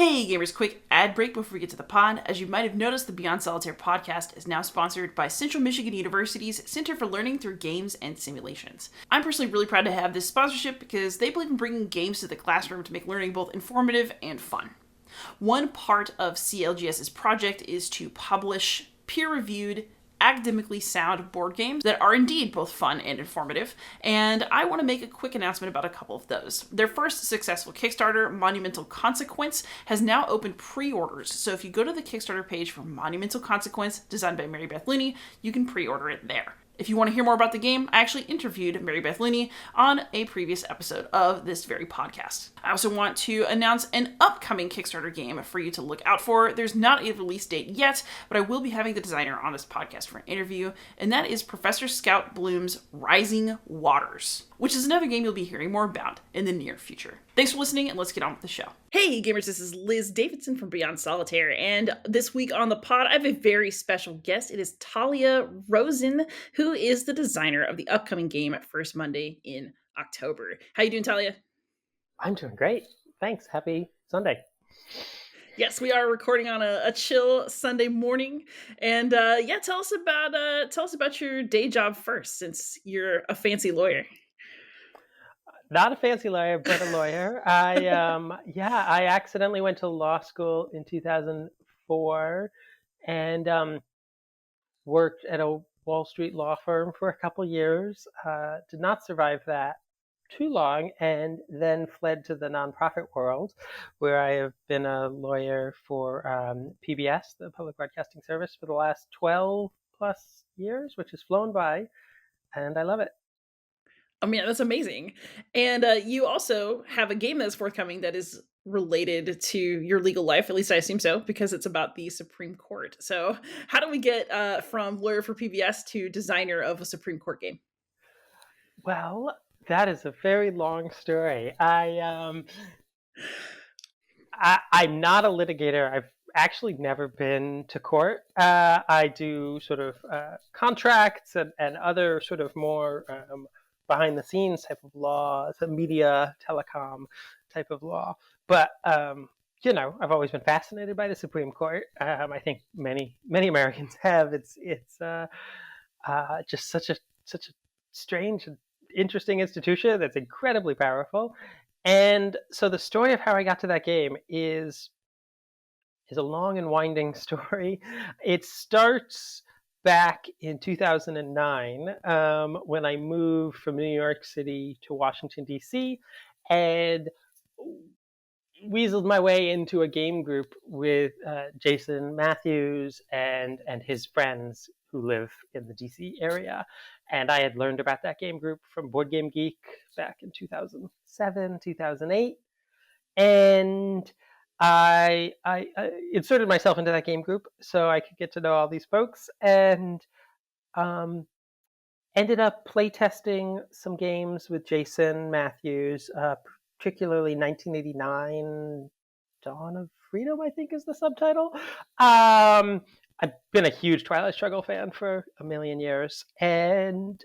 Hey gamers, quick ad break before we get to the pod. As you might have noticed, the Beyond Solitaire podcast is now sponsored by Central Michigan University's Center for Learning Through Games and Simulations. I'm personally really proud to have this sponsorship because they believe in bringing games to the classroom to make learning both informative and fun. One part of CLGS's project is to publish peer-reviewed, academically sound board games that are indeed both fun and informative, and I want to make a quick announcement about a couple of those. Their first successful Kickstarter, Monumental Consequence, has now opened pre-orders, so if you go to the Kickstarter page for Monumental Consequence, designed by Mary Beth Linney, you can pre-order it there. If you want to hear more about the game, I actually interviewed Mary Beth Linney on a previous episode of this very podcast. I also want to announce an upcoming Kickstarter game for you to look out for. There's not a release date yet, but I will be having the designer on this podcast for an interview, and that is Professor Scout Bloom's Rising Waters, which is another game you'll be hearing more about in the near future. Thanks for listening, and let's get on with the show. Hey gamers, this is Liz Davidson from Beyond Solitaire, and this week on the pod, I have a very special guest. It is Talia Rosen, who is the designer of the upcoming game First Monday in October. How you doing, Talia? I'm doing great. Thanks. Happy Sunday. Yes, we are recording on a chill Sunday morning, and tell us about your day job first, since you're a fancy lawyer. Not a fancy lawyer, but a lawyer. I accidentally went to law school in 2004 and worked at a Wall Street law firm for a couple years. Did not survive that too long, and then fled to the nonprofit world, where I have been a lawyer for PBS, the Public Broadcasting Service, for the last 12 plus years, which has flown by, and I love it. I mean, that's amazing. And you also have a game that's forthcoming that is related to your legal life, at least I assume so, because it's about the Supreme Court. So how do we get from lawyer for PBS to designer of a Supreme Court game? Well, that is a very long story. I'm not a litigator. I've actually never been to court. I do sort of contracts and other sort of more behind the scenes type of law, so media, telecom type of law. But I've always been fascinated by the Supreme Court. I think many Americans have. It's just such a strange and interesting institution that's incredibly powerful. And so the story of how I got to that game is a long and winding story. It starts back in 2009 when I moved from New York City to Washington, D.C., and weaseled my way into a game group with Jason Matthews and his friends who live in the DC area. And I had learned about that game group from Board Game Geek back in 2007, 2008. And I inserted myself into that game group so I could get to know all these folks, and ended up playtesting some games with Jason Matthews, particularly 1989 Dawn of Freedom, I think is the subtitle. I've been a huge Twilight Struggle fan for a million years, and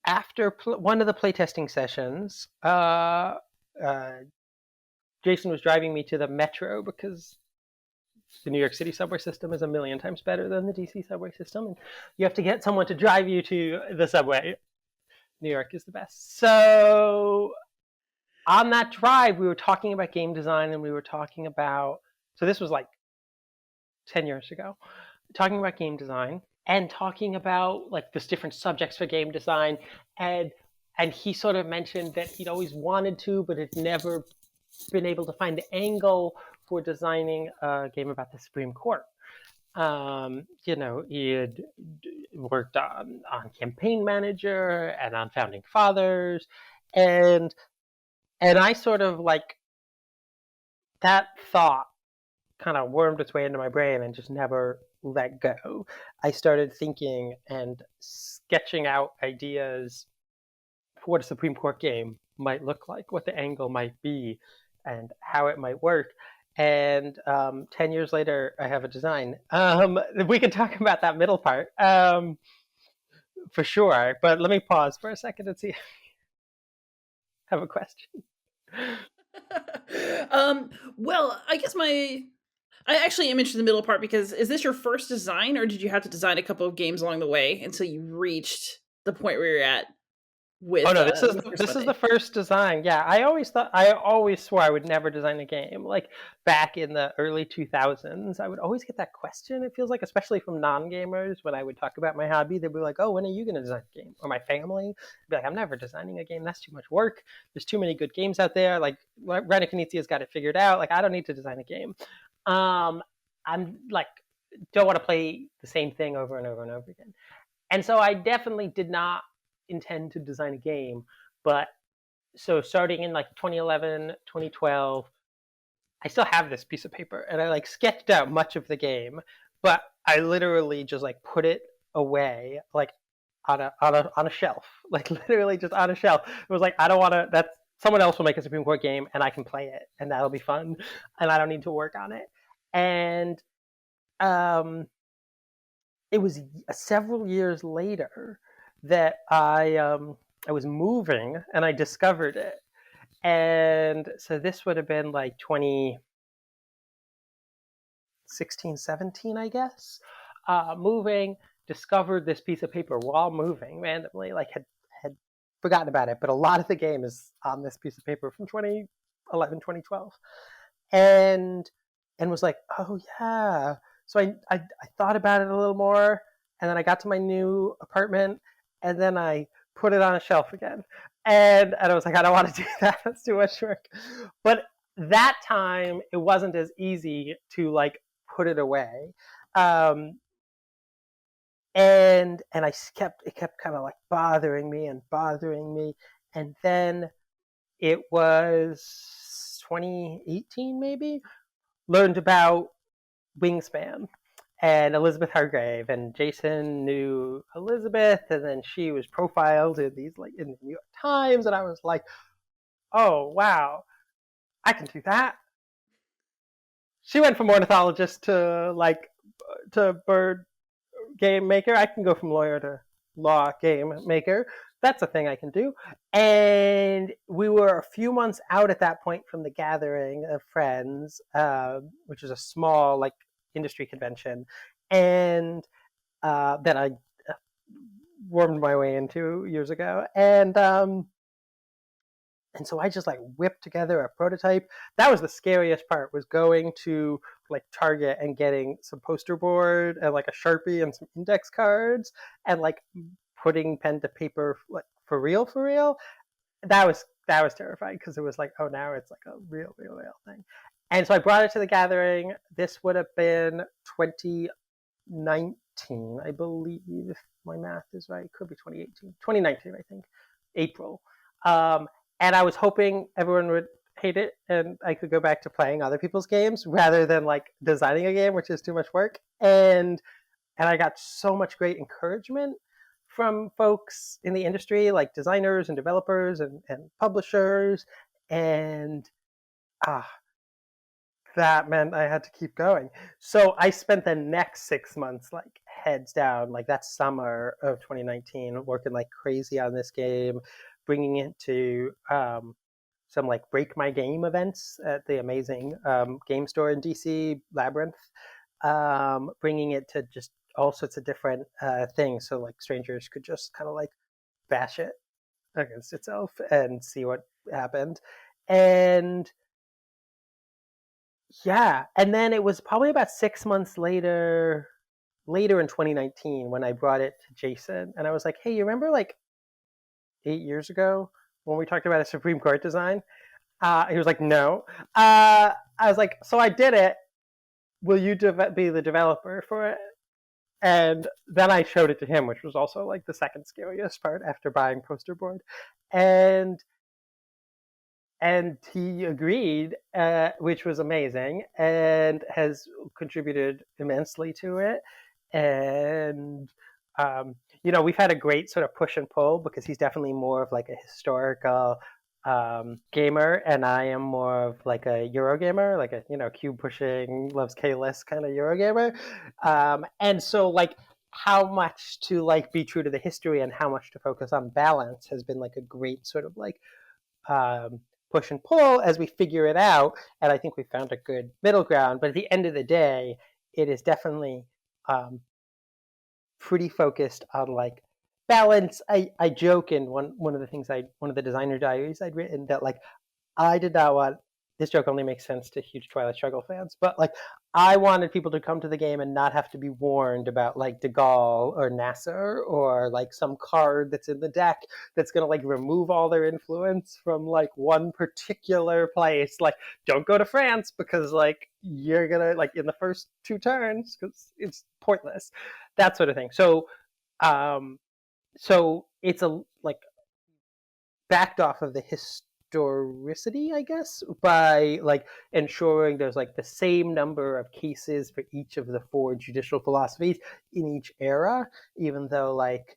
after one of the playtesting sessions, Jason was driving me to the Metro because the New York City subway system is a million times better than the DC subway system, and you have to get someone to drive you to the subway. New York is the best. So on that drive, we were talking about game design, and we were talking about, so this was like 10 years ago, talking about game design and talking about like this different subjects for game design. And he sort of mentioned that he'd always wanted to, but had never been able to find the angle for designing a game about the Supreme Court. He had worked on Campaign Manager and on Founding Fathers, and I sort of like, that thought kind of wormed its way into my brain and just never let go. I started thinking and sketching out ideas for what a Supreme Court game might look like, what the angle might be, and how it might work. And 10 years later, I have a design. We can talk about that middle part for sure. But let me pause for a second and see if I have a question. Well, I guess I actually am interested in the middle part because is this your first design, or did you have to design a couple of games along the way until you reached the point where you're at Oh no, this is with your this is the Sunday? first design. Yeah, I always swore I would never design a game. Like back in the early 2000s, I would always get that question. It feels like, especially from non-gamers, when I would talk about my hobby, they'd be like, "Oh, when are you going to design a game?" Or my family would be like, "I'm never designing a game. That's too much work. There's too many good games out there. Like Renekinitsia's got it figured out. Like I don't need to design a game." Um, I'm like, don't want to play the same thing over and over and over again. And so I definitely did not intend to design a game. But so starting in like 2011, 2012, I still have this piece of paper and I like sketched out much of the game, but I literally just like put it away like on a shelf, like literally just on a shelf. It was like I don't want to. That's someone else will make a Supreme Court game and I can play it and that'll be fun, and I don't need to work on it. And um, it was several years later that I was moving and I discovered it. And so this would have been like 2016, 17, I guess. Moving, discovered this piece of paper while moving randomly, like had forgotten about it, but a lot of the game is on this piece of paper from 2011, 2012, and was like, oh yeah. So I thought about it a little more, and then I got to my new apartment, and then I put it on a shelf again, and I was like, I don't want to do that. That's too much work. But that time, it wasn't as easy to like put it away. Um, and it kept kind of like bothering me and bothering me, and then it was 2018 maybe, learned about Wingspan and Elizabeth Hargrave, and Jason knew Elizabeth, and then she was profiled in these like in the New York Times, and I was like, oh wow, I can do that. She went from ornithologist to like to bird game maker. I can go from lawyer to law game maker. That's a thing I can do. And we were a few months out at that point from the gathering of friends, which is a small like industry convention, and that I wormed my way into years ago. And so I just like whipped together a prototype. That was the scariest part, was going to like Target and getting some poster board and like a Sharpie and some index cards and like putting pen to paper like for real. That was terrifying because it was like, oh, now it's like a real thing. And so I brought it to the gathering. This would have been 2019, I believe, if my math is right. It could be 2018, 2019, I think, April. Um, and I was hoping everyone would hate it and I could go back to playing other people's games rather than like designing a game, which is too much work. And I got so much great encouragement from folks in the industry, like designers and developers and publishers. And ah, that meant I had to keep going. So I spent the next 6 months like heads down, like that summer of 2019, working like crazy on this game, bringing it to some like Break My Game events at the amazing game store in DC, Labyrinth, bringing it to just all sorts of different things. So like strangers could just kind of like bash it against itself and see what happened. And yeah, and then it was probably about 6 months later in 2019 when I brought it to Jason, and I was like, "Hey, you remember like 8 years ago when we talked about a Supreme Court design?" He was like, "No." I was like, "So I did it. Will you be the developer for it?" And then I showed it to him, which was also like the second scariest part after buying poster board, and he agreed, which was amazing, and has contributed immensely to it. And we've had a great sort of push and pull because he's definitely more of like a historical gamer, and I am more of like a Euro gamer, like a cube pushing, loves K-list kind of Euro gamer. And so like how much to like be true to the history and how much to focus on balance has been like a great sort of like push and pull as we figure it out. And I think we found a good middle ground. But at the end of the day, it is definitely pretty focused on like balance. I joke in one of the things one of the designer diaries I'd written that like I did not want this joke only makes sense to huge Twilight Struggle fans, but like I wanted people to come to the game and not have to be warned about like De Gaulle or Nasser or like some card that's in the deck that's gonna like remove all their influence from like one particular place. Like, don't go to France because like you're gonna like in the first 2 turns because it's pointless. That sort of thing. Um, so it's a like backed off of the historicity, I guess, by like ensuring there's like the same number of cases for each of the 4 judicial philosophies in each era, even though like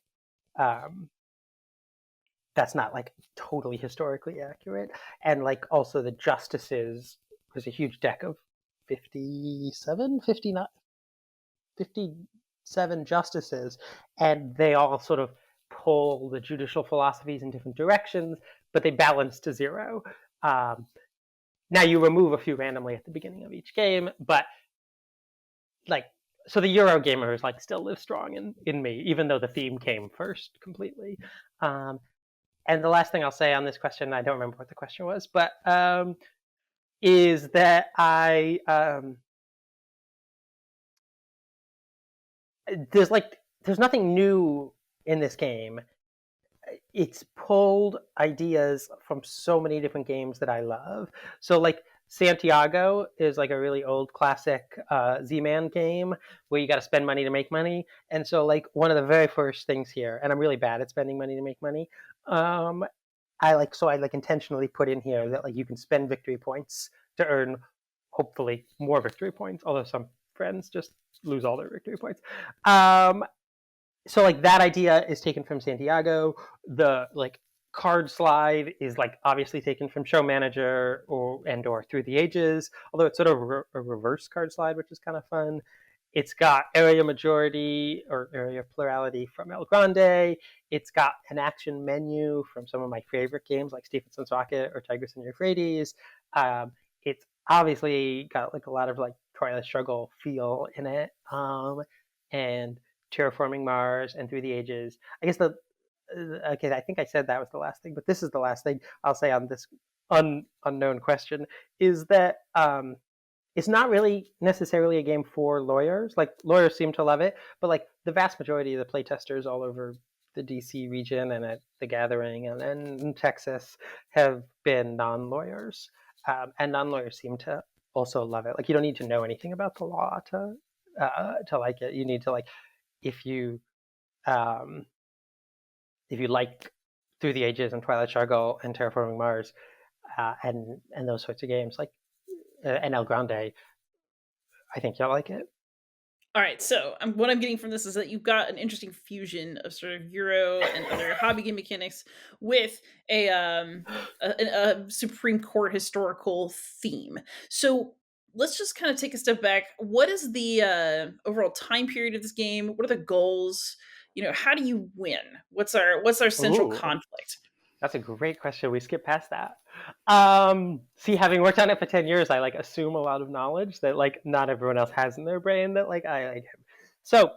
that's not like totally historically accurate. And like also the justices, there's a huge deck of 57, 59, 57 justices, and they all sort of pull the judicial philosophies in different directions, but they balance to 0. Now you remove a few randomly at the beginning of each game, but like so the Euro gamers like still live strong in me, even though the theme came first completely. And the last thing I'll say on this question, I don't remember what the question was, but is that there's nothing new in this game. It's pulled ideas from so many different games that I love. So like Santiago is like a really old classic Z-Man game where you got to spend money to make money. And so like one of the very first things here, and I'm really bad at spending money to make money. I intentionally put in here that like you can spend victory points to earn hopefully more victory points, although some friends just lose all their victory points. So like that idea is taken from Santiago. The like card slide is like obviously taken from Show Manager or Through the Ages, although it's sort of a reverse card slide, which is kind of fun. It's got area majority or area plurality from El Grande. It's got an action menu from some of my favorite games like Stephenson's Rocket or Tigris and Euphrates. It's obviously got like a lot of like Twilight Struggle feel in it. And Terraforming Mars and Through the Ages. I guess okay, I think I said that was the last thing, but this is the last thing I'll say on this unknown question is that it's not really necessarily a game for lawyers. Like lawyers seem to love it, but like the vast majority of the playtesters all over the DC region and at the Gathering and in Texas have been non-lawyers, and non-lawyers seem to also love it. Like you don't need to know anything about the law to like it. You need to like if you like Through the Ages and Twilight Struggle and Terraforming Mars and those sorts of games like and El Grande, I think you'll like it. All right, so what I'm getting from this is that you've got an interesting fusion of sort of Euro and other hobby game mechanics with a Supreme Court historical theme. So let's just kind of take a step back. What is the overall time period of this game? What are the goals? How do you win? What's our central conflict? That's a great question. We skipped past that. See, having worked on it for 10 years, I like assume a lot of knowledge that like not everyone else has in their brain that like I like. So,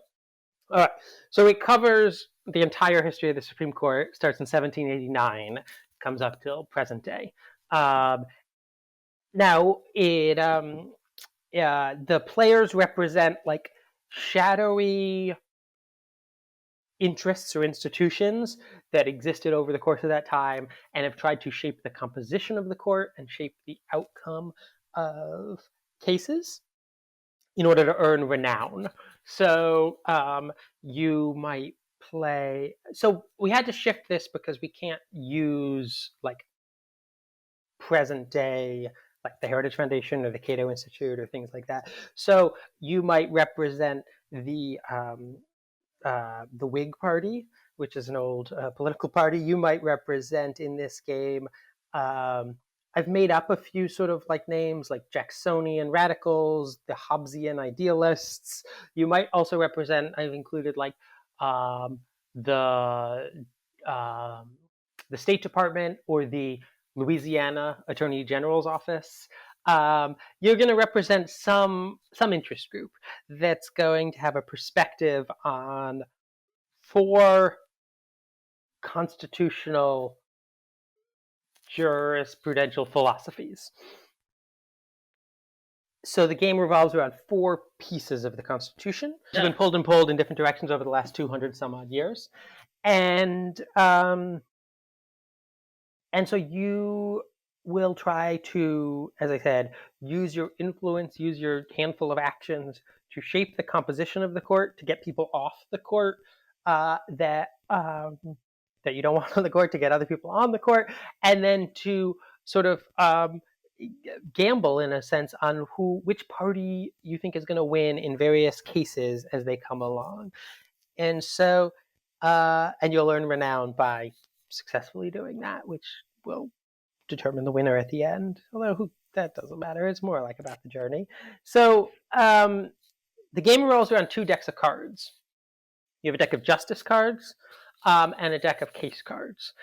all right. So it covers the entire history of the Supreme Court. Starts in 1789, comes up till present day. Now the players represent like shadowy interests or institutions that existed over the course of that time and have tried to shape the composition of the court and shape the outcome of cases in order to earn renown. So you might play. So we had to shift this because we can't use like present day like the Heritage Foundation or the Cato Institute or things like that. So you might represent the Whig Party, which is an old political party. You might represent in this game. I've made up a few sort of like names like Jacksonian radicals, the Hobbesian idealists. You might also represent. I've included like the State Department or the Louisiana Attorney General's office. You're going to represent some interest group that's going to have a perspective on 4 constitutional jurisprudential philosophies. So the game revolves around 4 pieces of the Constitution. It's been pulled and pulled in different directions over the last 200 some odd years, and so you will try to, as I said, use your influence, use your handful of actions to shape the composition of the court, to get people off the court that you don't want on the court, to get other people on the court, and then to sort of gamble in a sense on which party you think is going to win in various cases as they come along. And so and you'll earn renown by successfully doing that, which will determine the winner at the end, although that doesn't matter. It's more like about the journey. So the game rolls around 2 decks of cards. You have a deck of justice cards and a deck of case cards.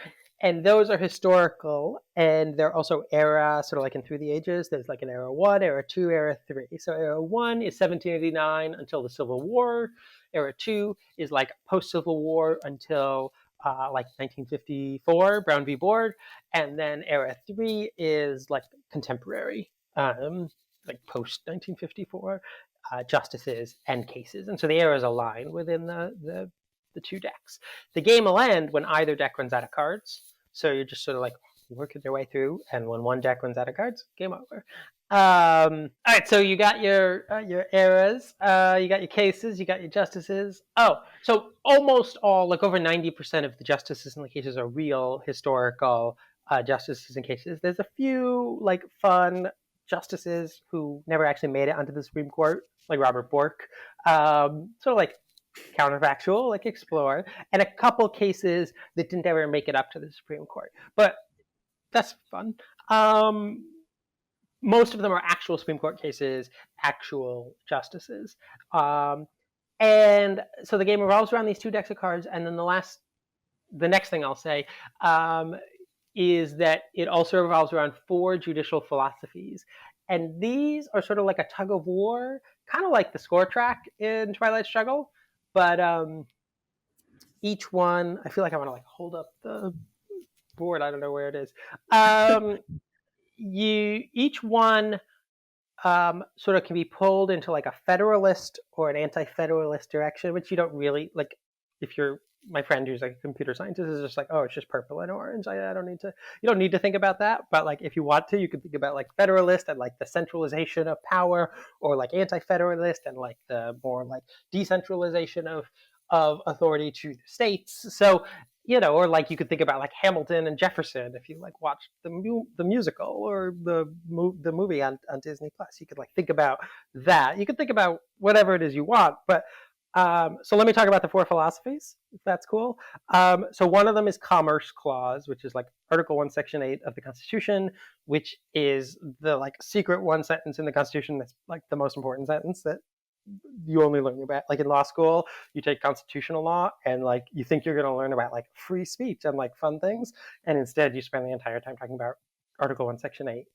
And those are historical, and they're also era, sort of like in Through the Ages. There's like an era 1, era 2, era 3. So era 1 is 1789 until the Civil War. Era 2 is like post-Civil War until like 1954, Brown v. Board. And then era 3 is like contemporary, like post-1954, justices and cases. And so the eras align within the 2 decks. The game will end when either deck runs out of cards. So you're just sort of like working your way through, and when one deck runs out of cards, game over. All right, so you got your eras, you got your cases, you got your justices. Oh, so almost all, like over 90% of the justices and the cases are real historical justices and cases. There's a few like fun justices who never actually made it onto the Supreme Court, like Robert Bork. Sort of like counterfactual, like explore, and a couple cases that didn't ever make it up to the Supreme Court. But that's fun. Most of them are actual Supreme Court cases, actual justices. And so the game revolves around these 2 decks of cards. And then the next thing I'll say is that it also revolves around 4 judicial philosophies. And these are sort of like a tug of war, kind of like the score track in Twilight Struggle. But each one, I feel like I want to like hold up the board. I don't know where it is. Each one sort of can be pulled into like a federalist or an anti-federalist direction, which you don't really like. If you're my friend who's like a computer scientist is just like, oh, it's just purple and orange. I don't need to. You don't need to think about that. But like, if you want to, you can think about like federalist and like the centralization of power, or like anti-federalist and like the more like decentralization of authority to the states. So or like you could think about like Hamilton and Jefferson if you like watched the musical or the movie on Disney Plus. You could like think about that. You could think about whatever it is you want, but. So let me talk about the 4 philosophies, if that's cool. So one of them is Commerce Clause, which is like Article 1, Section 8 of the Constitution, which is the like secret one sentence in the Constitution that's like the most important sentence that you only learn about. Like in law school, you take constitutional law and like you think you're going to learn about like free speech and like fun things, and instead you spend the entire time talking about Article 1, Section 8.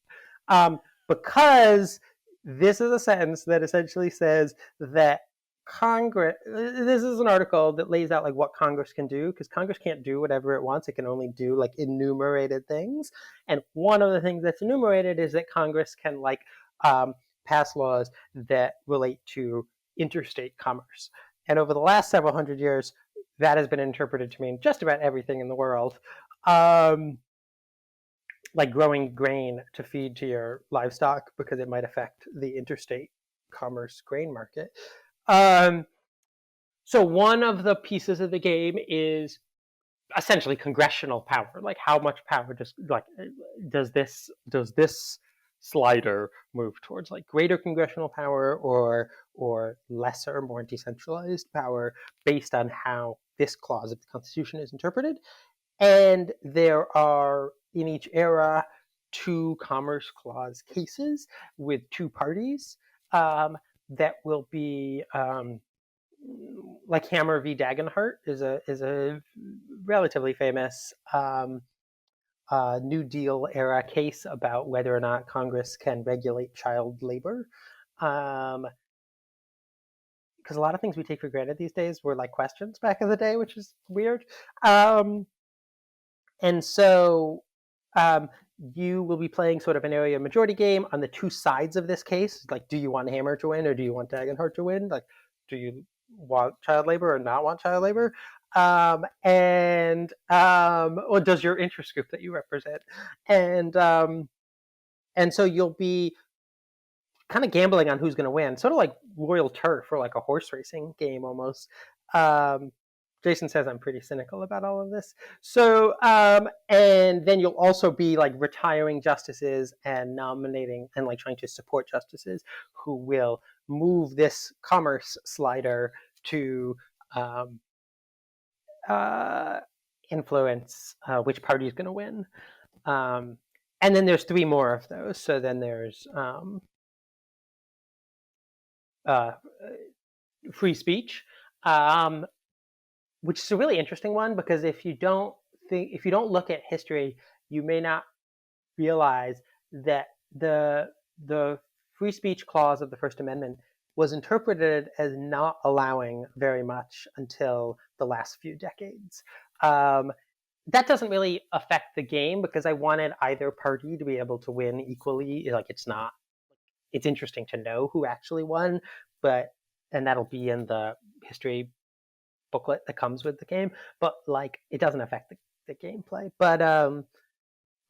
Because this is a sentence that essentially says that Congress, this is an article that lays out like what Congress can do, because Congress can't do whatever it wants. It can only do like enumerated things. And one of the things that's enumerated is that Congress can like pass laws that relate to interstate commerce. And over the last several hundred years, that has been interpreted to mean just about everything in the world. Like growing grain to feed to your livestock because it might affect the interstate commerce grain market. So one of the pieces of the game is essentially congressional power. Like how much power does this slider move towards like greater congressional power or lesser, more decentralized power based on how this clause of the Constitution is interpreted. And there are in each era 2 Commerce Clause cases with 2 parties that will be like Hammer v. Dagenhart is a relatively famous New Deal era case about whether or not Congress can regulate child labor. Um, because a lot of things we take for granted these days were like questions back in the day, which is weird. Um, and so um, you will be playing sort of an area majority game on the two sides of this case. Like, do you want Hammer to win or do you want Dagenhart to win? Like, do you want child labor or not want child labor? Or does your interest group that you represent? And so you'll be kind of gambling on who's going to win, sort of like Royal Turf or like a horse racing game almost. Um, Jason says I'm pretty cynical about all of this. So, and then you'll also be like retiring justices and nominating and like trying to support justices who will move this commerce slider to um, uh, influence which party is going to win. Um, and then there's three more of those. So then there's uh, free speech, um, which is a really interesting one because if you don't look at history, you may not realize that the free speech clause of the First Amendment was interpreted as not allowing very much until the last few decades. That doesn't really affect the game because I wanted either party to be able to win equally. Like it's interesting to know who actually won, but and that'll be in the history booklet that comes with the game. But like it doesn't affect the gameplay. But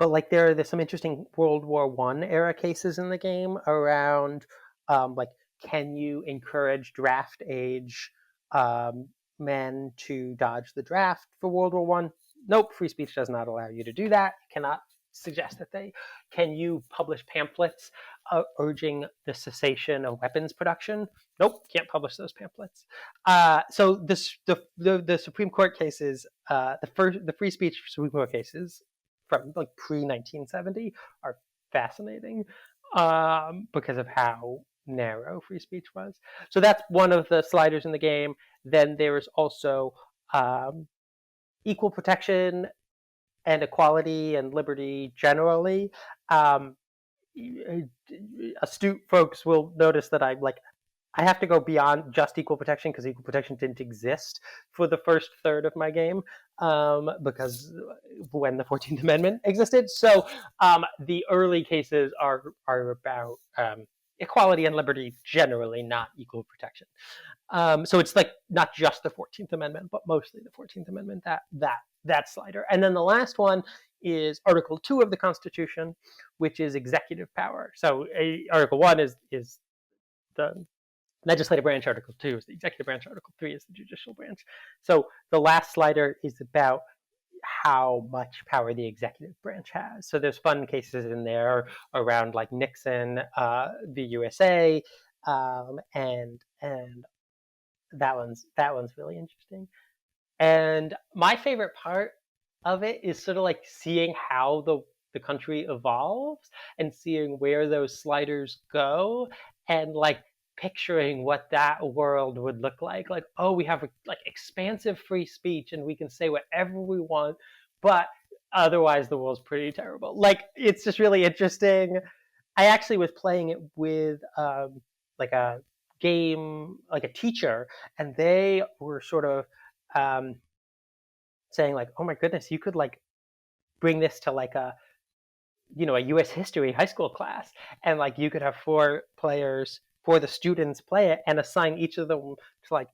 like there's some interesting World War One era cases in the game around like can you encourage draft age men to dodge the draft for World War One? Nope, free speech does not allow you to do that. Cannot suggest that they can you publish pamphlets urging the cessation of weapons production. Nope, can't publish those pamphlets. So the Supreme Court cases, the free speech Supreme Court cases from like pre 1970 are fascinating because of how narrow free speech was. So that's one of the sliders in the game. Then there is also equal protection and equality and liberty generally. Um, Astute folks will notice that I have to go beyond just equal protection because equal protection didn't exist for the first third of my game because when the 14th Amendment existed. So the early cases are about equality and liberty generally, not equal protection. So it's like not just the 14th Amendment, but mostly the 14th Amendment, that slider. And then the last one is Article 2 of the Constitution, which is executive power. So Article 1 is the legislative branch, Article 2 is the executive branch, Article 3 is the judicial branch. So the last slider is about how much power the executive branch has. So there's fun cases in there around like Nixon, the USA, and that one's really interesting. And my favorite part of it is sort of like seeing how the country evolves and seeing where those sliders go and like picturing what that world would look like. Like, oh, we have like expansive free speech and we can say whatever we want, but otherwise the world's pretty terrible. Like, it's just really interesting. I actually was playing it with like a game, like a teacher, and they were sort of um, saying like, "Oh my goodness, you could like bring this to like a U.S. history high school class, and like you could have four players, for the students play it, and assign each of them to like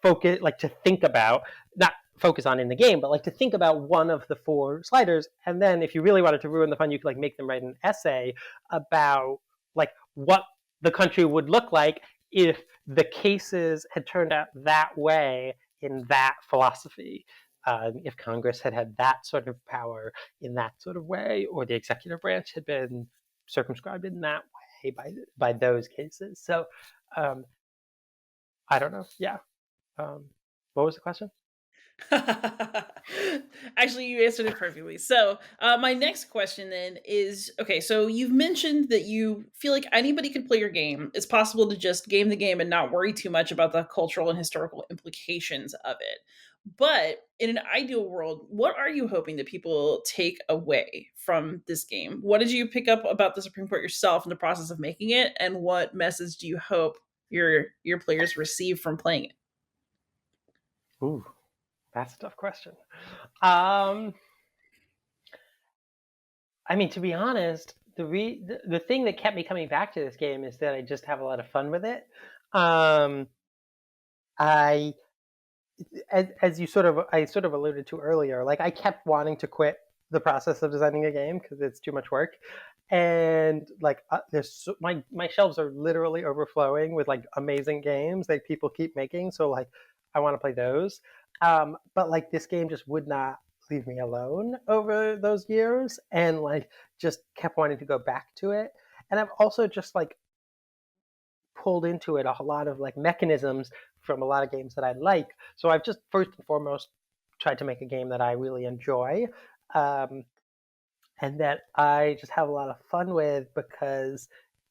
focus, like to think about, not focus on in the game, but like to think about one of the four sliders, and then if you really wanted to ruin the fun, you could like make them write an essay about like what the country would look like if the cases had turned out that way in that philosophy. If Congress had had that sort of power in that sort of way, or the executive branch had been circumscribed in that way by those cases. So I don't know. Yeah. What was the question? Actually, you answered it perfectly. So, my next question then is okay, so you've mentioned that you feel like anybody could play your game. It's possible to just game the game and not worry too much about the cultural and historical implications of it. But in an ideal world, what are you hoping that people take away from this game? What did you pick up about the Supreme Court yourself in the process of making it, and what message do you hope your players receive from playing it? Ooh, that's a tough question. Um, I mean, to be honest, the thing that kept me coming back to this game is that I just have a lot of fun with it. Um, I as you sort of alluded to earlier, like I kept wanting to quit the process of designing a game because it's too much work, and like my shelves are literally overflowing with like amazing games that people keep making. So like I want to play those, but like this game just would not leave me alone over those years, and like just kept wanting to go back to it. And I've also just like pulled into it a lot of like mechanisms from a lot of games that I like. So I've just first and foremost tried to make a game that I really enjoy, um, and that I just have a lot of fun with because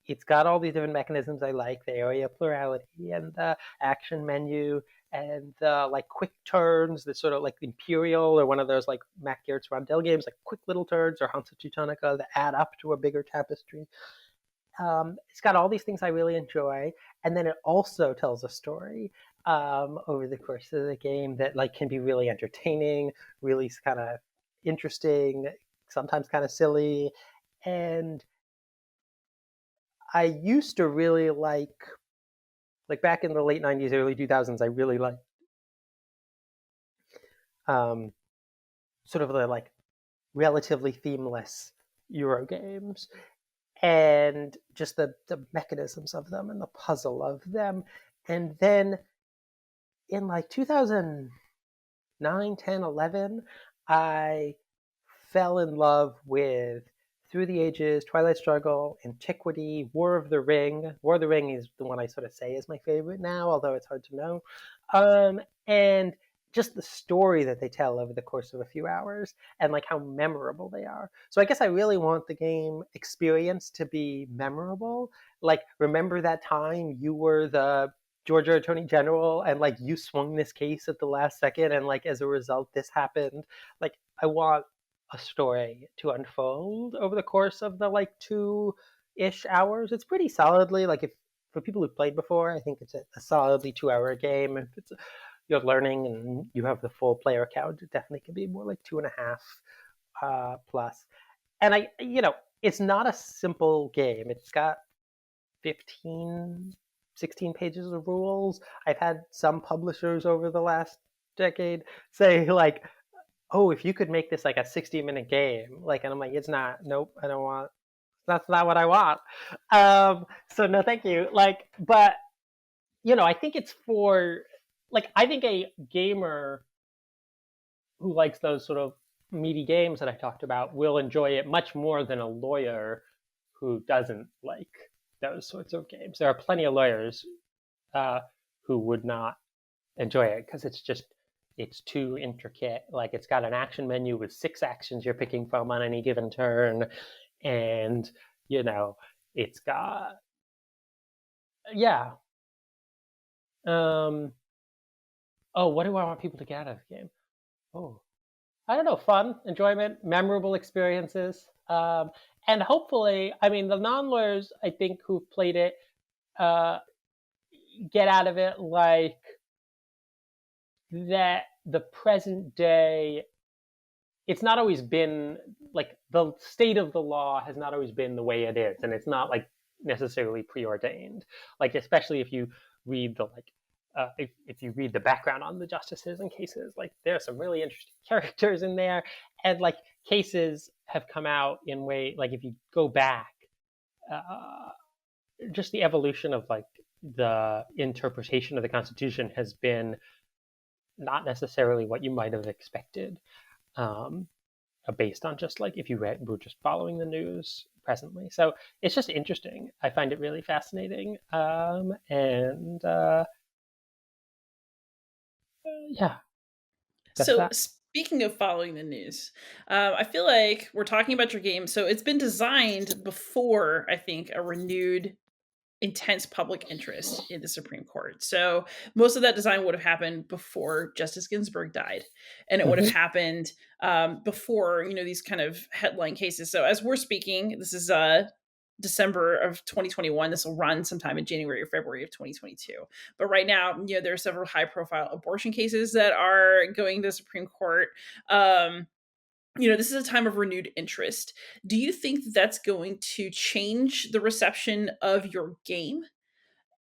it's got all these different mechanisms I like, the area plurality and the action menu and the like quick turns, the sort of like Imperial or one of those like Mac Geertz Rondell games, like quick little turns or Hansa Teutonica that add up to a bigger tapestry. It's got all these things I really enjoy, and then it also tells a story over the course of the game that like can be really entertaining, really kind of interesting, sometimes kind of silly. And I used to really like back in the late '90s, early 2000s. I really liked um, sort of the like relatively themeless Euro games and just the mechanisms of them and the puzzle of them. And then in like 2009, 10, 11, I fell in love with Through the Ages, Twilight Struggle, Antiquity, War of the Ring. War of the Ring is the one I sort of say is my favorite now, although it's hard to know. And just the story that they tell over the course of a few hours and like how memorable they are. So I guess I really want the game experience to be memorable. Like, remember that time you were the Georgia Attorney General and like you swung this case at the last second and like as a result this happened. Like I want a story to unfold over the course of the like 2-ish hours. It's pretty solidly like if for people who've played before, I think it's a solidly 2 hour game. If it's you're learning and you have the full player count, it definitely can be more like 2.5 plus. And it's not a simple game. It's got 15, 16 pages of rules. I've had some publishers over the last decade say like, "Oh, if you could make this like a 60-minute game," like, and I'm like, "It's not. Nope, I don't want. That's not what I want." So no, thank you. Like, but I think it's for like I think a gamer who likes those sort of meaty games that I talked about will enjoy it much more than a lawyer who doesn't like those sorts of games. There are plenty of lawyers uh, who would not enjoy it because it's too intricate. Like it's got an action menu with 6 actions you're picking from on any given turn, and it's got yeah. Um, oh, what do I want people to get out of the game? Oh, I don't know, fun, enjoyment, memorable experiences. And hopefully, I mean, the non-lawyers, I think, who've played it, uh, get out of it like that the present day, it's not always been like the state of the law has not always been the way it is. And it's not like necessarily preordained. Like, especially if you read the like, if you read the background on the justices and cases, like there are some really interesting characters in there, and like cases have come out in way like if you go back, uh, just the evolution of like the interpretation of the Constitution has been not necessarily what you might have expected, um, based on just like if you were just following the news presently. So it's just interesting. I find it really fascinating, and yeah, that's So, that. speaking of following the news, I feel like we're talking about your game. So, it's been designed before, I think, a renewed intense public interest in the Supreme Court. So most of that design would have happened before Justice Ginsburg died, and it would have Mm-hmm. happened before these kind of headline cases. So as we're speaking, this is December of 2021. This will run sometime in January or February of 2022. But right now, there are several high-profile abortion cases that are going to the Supreme Court. This is a time of renewed interest. Do you think that that's going to change the reception of your game?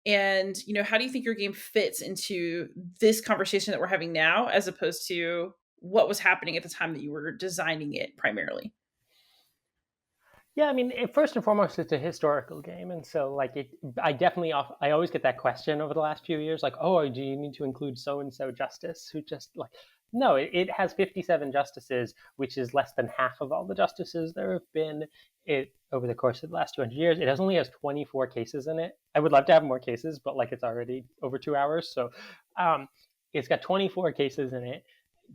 And, how do you think your game fits into this conversation that we're having now, as opposed to what was happening at the time that you were designing it primarily? Yeah, I mean, first and foremost, it's a historical game, and so like it, I always get that question over the last few years, like, oh, do you need to include so and so justice who just like, no, it has 57 justices, which is less than half of all the justices there have been it over the course of the last 200 years. Only has 24 cases in it. I would love to have more cases, but like it's already over 2 hours, so it's got 24 cases in it.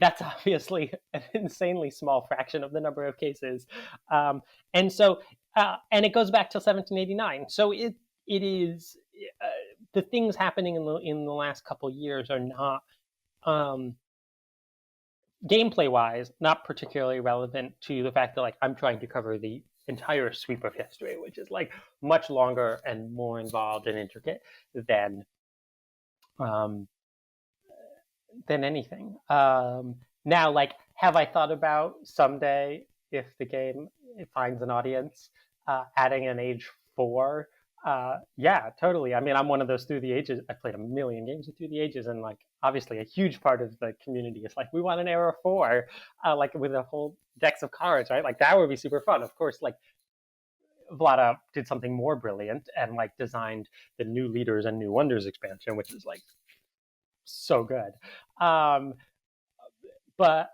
That's obviously an insanely small fraction of the number of cases. And so, and it goes back till 1789. So it is the things happening in the last couple of years are not gameplay wise not particularly relevant to the fact that like I'm trying to cover the entire sweep of history, which is like much longer and more involved and intricate than um, anything. Now, like, have I thought about someday if the game finds an audience, adding an age 4? Yeah, totally. I mean, I'm one of those through the ages. I played a million games of through the ages, and like, obviously, a huge part of the community is like, we want an era 4, like with a whole decks of cards, right? Like that would be super fun. Of course, like Vlada did something more brilliant and like designed the New Leaders and New Wonders expansion, which is like so good. Um, but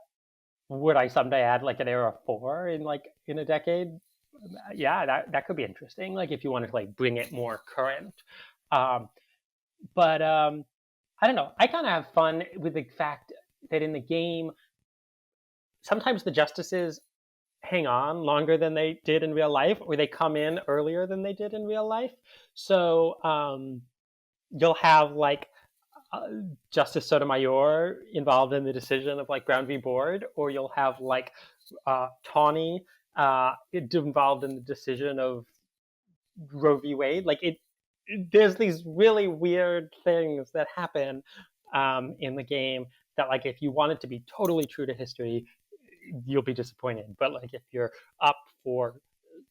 would I someday add like an era 4 in a decade? Yeah, that could be interesting. Like if you wanted to like bring it more current. Um, but I don't know. I kind of have fun with the fact that in the game, sometimes the justices hang on longer than they did in real life, or they come in earlier than they did in real life. So you'll have like Justice Sotomayor involved in the decision of like Brown v. Board, or you'll have like Tawney involved in the decision of Roe v. Wade. Like there's these really weird things that happen in the game that like if you want it to be totally true to history, you'll be disappointed. But like if you're up for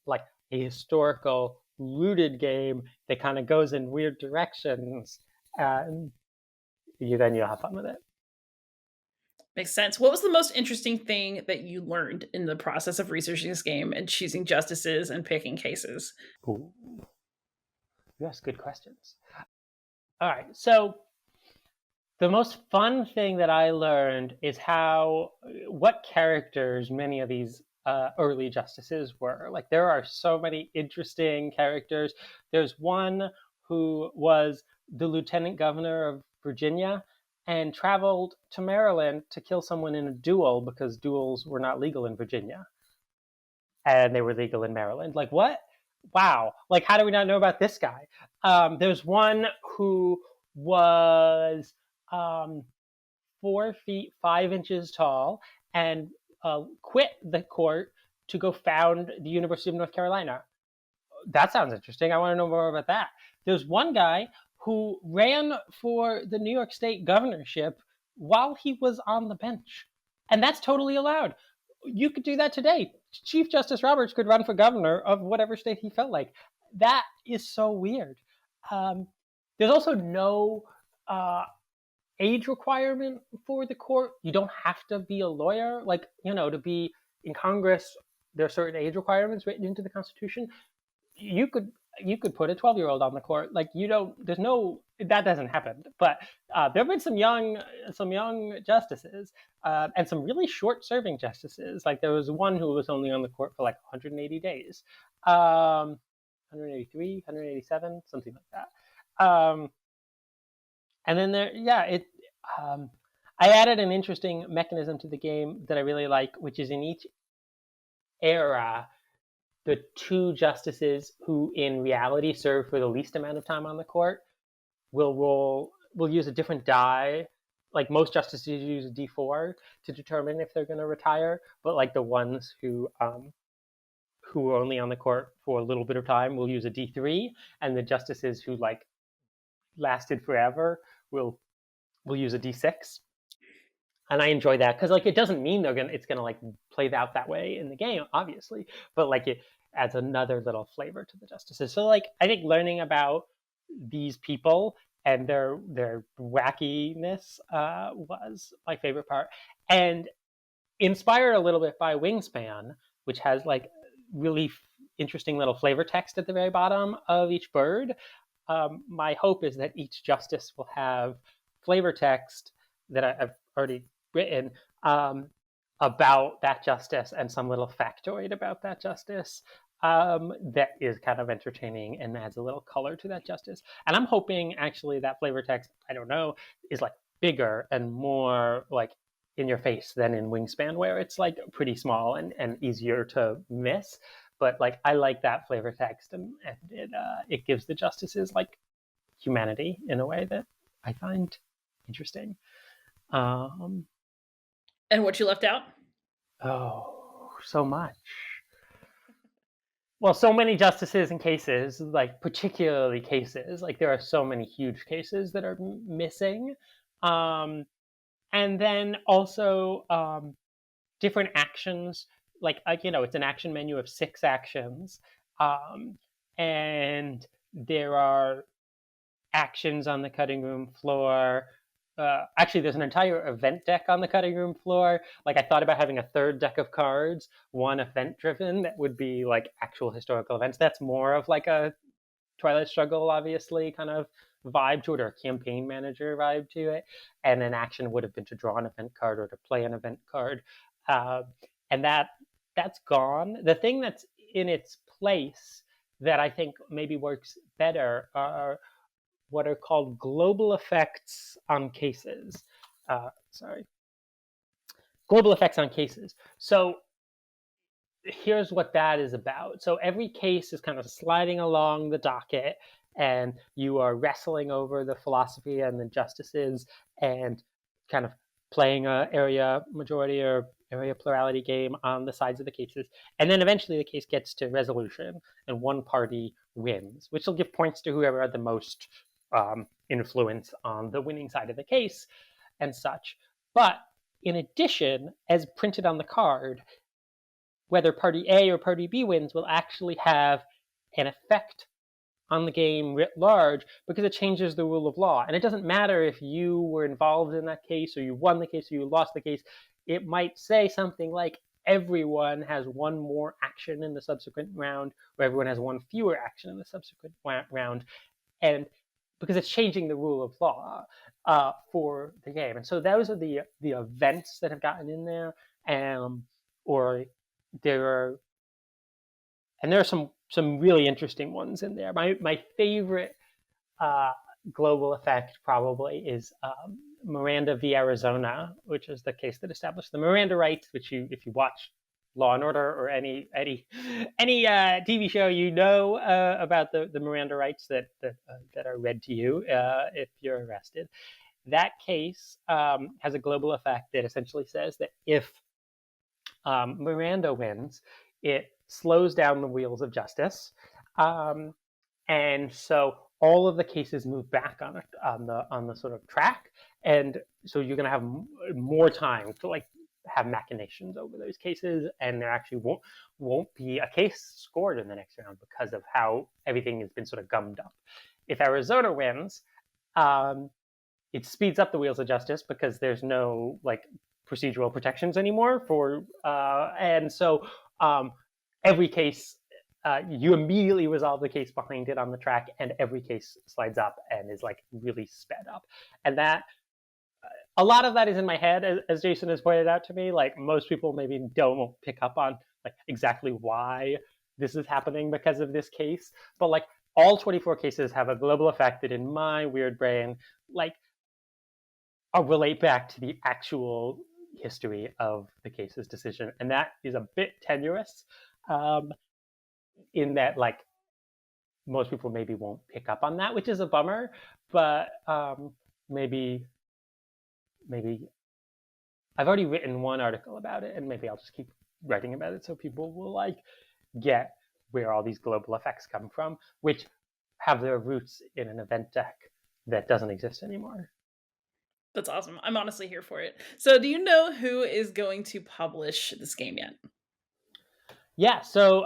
like a historical rooted game that kind of goes in weird directions, you'll have fun with it. Makes sense. What was the most interesting thing that you learned in the process of researching this game and choosing justices and picking cases? Ooh, yes, good questions. All right, so the most fun thing that I learned is what characters many of these early justices were. Like there are so many interesting characters. There's one who was the lieutenant governor of Virginia and traveled to Maryland to kill someone in a duel because duels were not legal in Virginia and they were legal in Maryland. Like what? Wow. Like how do we not know about this guy? There's one who was 4 feet 5 inches tall and quit the court to go found the University of North Carolina. That sounds interesting. I want to know more about that. There's one guy who ran for the New York State governorship while he was on the bench. And that's totally allowed. You could do that today. Chief Justice Roberts could run for governor of whatever state he felt like. That is so weird. There's also no age requirement for the court. You don't have to be a lawyer. Like, to be in Congress, there are certain age requirements written into the Constitution. You could put a 12-year-old on the court. Like that doesn't happen. But there have been some young justices and some really short-serving justices. Like there was one who was only on the court for like 180 days, 183, 187, something like that. And then I added an interesting mechanism to the game that I really like, which is in each era, the two justices who in reality serve for the least amount of time on the court will use a different die. Like most justices use a D4 to determine if they're going to retire, but like the ones who are only on the court for a little bit of time will use a D3, and the justices who like lasted forever will use a D6. And I enjoy that because like it doesn't mean it's gonna like play out that way in the game, obviously, but like it adds another little flavor to the justices. So like I think learning about these people and their wackiness was my favorite part, and inspired a little bit by Wingspan, which has like really interesting little flavor text at the very bottom of each bird. My hope is that each justice will have flavor text that I've already written about that justice and some little factoid about that justice that is kind of entertaining and adds a little color to that justice. And I'm hoping actually that flavor text, I don't know, is like bigger and more like in your face than in Wingspan, where it's like pretty small and easier to miss. But like I like that flavor text, and it gives the justices like humanity in a way that I find interesting. And what you left out? Oh, so much. Well, so many justices and cases, like particularly cases, like there are so many huge cases that are missing. Um, and then also different actions, like it's an action menu of 6 actions, and there are actions on the cutting room floor. Actually, there's an entire event deck on the cutting room floor. Like I thought about having a third deck of cards, one event driven that would be like actual historical events. That's more of like a Twilight Struggle, obviously, kind of vibe to it, or a campaign manager vibe to it. And an action would have been to draw an event card or to play an event card. And that's gone. The thing that's in its place that I think maybe works better are what are called global effects on cases. Global effects on cases. So here's what that is about. So every case is kind of sliding along the docket, and you are wrestling over the philosophy and the justices and kind of playing a area majority or area plurality game on the sides of the cases. And then eventually the case gets to resolution and one party wins, which will give points to whoever had the most influence on the winning side of the case and such. But in addition, as printed on the card, whether party A or party B wins will actually have an effect on the game writ large because it changes the rule of law. And it doesn't matter if you were involved in that case or you won the case or you lost the case. It might say something like everyone has one more action in the subsequent round, or everyone has one fewer action in the subsequent round. And because it's changing the rule of law for the game. And so those are the events that have gotten in there, or there are some really interesting ones in there. My favorite global effect probably is Miranda v. Arizona, which is the case that established the Miranda rights, which if you watch Law and Order or any TV show, about the Miranda rights that are read to you if you're arrested. That case has a global effect that essentially says that if Miranda wins, it slows down the wheels of justice, and so all of the cases move back on the sort of track, and so you're going to have more time to like have machinations over those cases, and there actually won't be a case scored in the next round because of how everything has been sort of gummed up. If Arizona wins, it speeds up the wheels of justice because there's no like procedural protections anymore and so every case you immediately resolve the case behind it on the track, and every case slides up and is like really sped up. And that a lot of that is in my head, as Jason has pointed out to me. Like most people maybe don't pick up on like exactly why this is happening because of this case, but like all 24 cases have a global effect that in my weird brain like I'll relate back to the actual history of the case's decision, and that is a bit tenuous. in that like most people maybe won't pick up on that, which is a bummer. But maybe maybe I've already written one article about it, and maybe I'll just keep writing about it so people will like get where all these global effects come from, which have their roots in an event deck that doesn't exist anymore. That's awesome. I'm honestly here for it. So, do you know who is going to publish this game yet? Yeah, so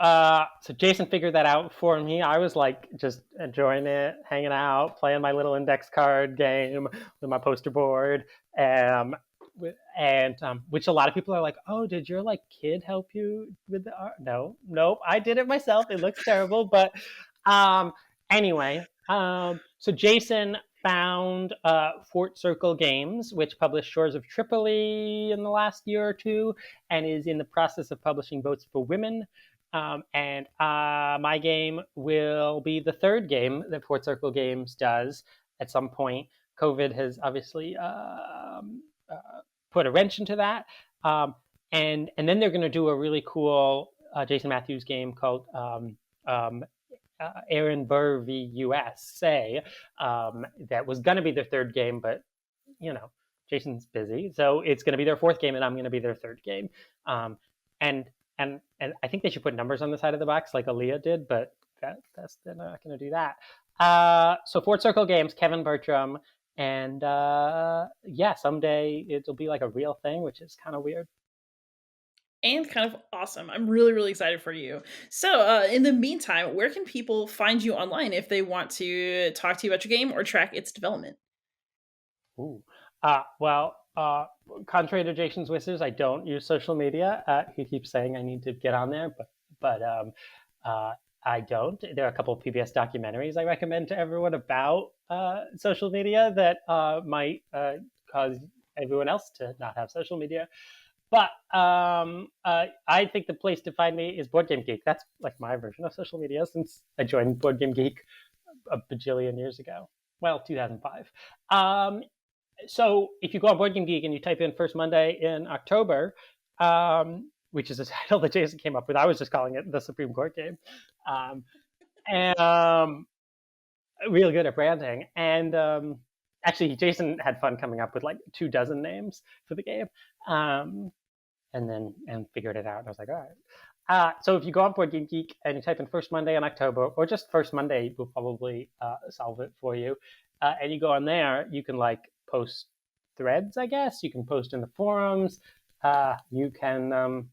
Jason figured that out for me. I was like just enjoying it, hanging out, playing my little index card game with my poster board, um, and which a lot of people are like, "Oh, did your like kid help you with the art?" No, nope, I did it myself. It looks terrible, but um, anyway, so Jason found Fort Circle Games, which published Shores of Tripoli in the last year or two, and is in the process of publishing Votes for Women. And my game will be the third game that Fort Circle Games does at some point. COVID has obviously put a wrench into that. And then they're going to do a really cool Jason Matthews game called um, Aaron Burr v. USA. That was going to be their third game, but you know, Jason's busy, so it's going to be their fourth game, and I'm going to be their third game. Um, and and I think they should put numbers on the side of the box like Aaliyah did, but they're not going to do that. So Fort Circle Games, Kevin Bertram, and yeah, someday it'll be like a real thing, which is kind of weird. And kind of awesome. I'm really, really excited for you. So, in the meantime, where can people find you online if they want to talk to you about your game or track its development? Ooh. Well, contrary to Jason's wishes, I don't use social media. He keeps saying I need to get on there, but uh, I don't. There are a couple of PBS documentaries I recommend to everyone about social media that might cause everyone else to not have social media. But I think the place to find me is Board Game Geek. That's like my version of social media since I joined Board Game Geek a bajillion years ago. Well, 2005. So if you go on Board Game Geek and you type in First Monday in October, which is a title that Jason came up with, I was just calling it the Supreme Court game, and really good at branding. And actually, Jason had fun coming up with like 24 names for the game, and figured it out. And I was like, all right. So if you go on Board Game Geek and you type in First Monday in October, or just First Monday, will probably solve it for you. And you go on there, you can like post threads, I guess. You can post in the forums. You can.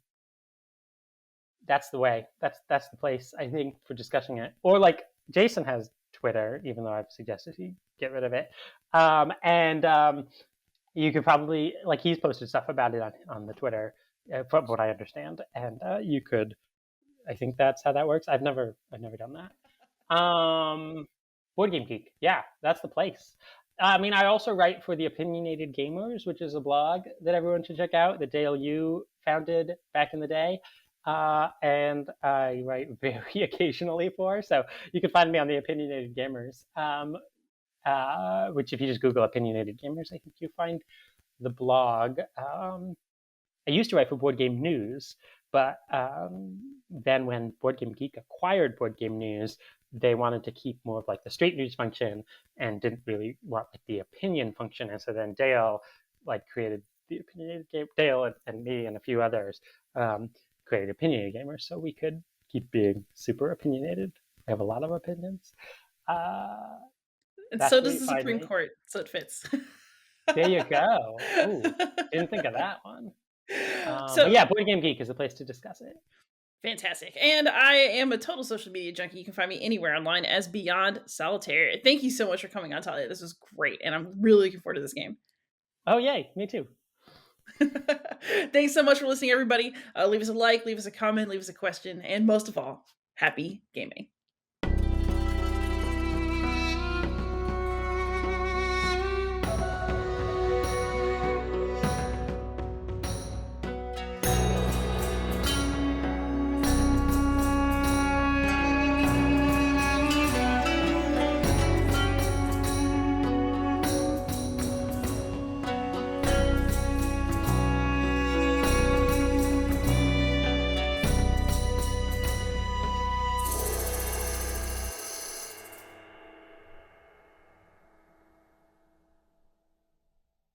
That's the way. That's the place I think for discussing it. Or like Jason has Twitter, even though I've suggested he get rid of it. And you could probably like he's posted stuff about it on the Twitter, from what I understand, and you could. I think that's how that works. I've never done that. Board Game Geek, yeah, that's the place. I mean, I also write for the Opinionated Gamers, which is a blog that everyone should check out that Dale Yu founded back in the day. And I write very occasionally for, so you can find me on the Opinionated Gamers, which if you just Google Opinionated Gamers, I think you find the blog. I used to write for Board Game News, but then when Board Game Geek acquired Board Game News, they wanted to keep more of like the straight news function and didn't really want like the opinion function. And so then Dale like created the Opinionated Game. Dale and me and a few others created Opinionated Gamers so we could keep being super opinionated. We have a lot of opinions. And That's so where does you the find Supreme me. Court, so it fits. There you go. Ooh, didn't think of that one. But So yeah, Board Game Geek is a place to discuss it. fantastic. And I am a total social media junkie. You can find me anywhere online as Beyond Solitaire. Thank you so much for coming on, Talia. This was great. And I'm really looking forward to this game. Oh, yay. Me too. Thanks so much for listening, everybody. Leave us a like, leave us a comment, leave us a question, and most of all, happy gaming.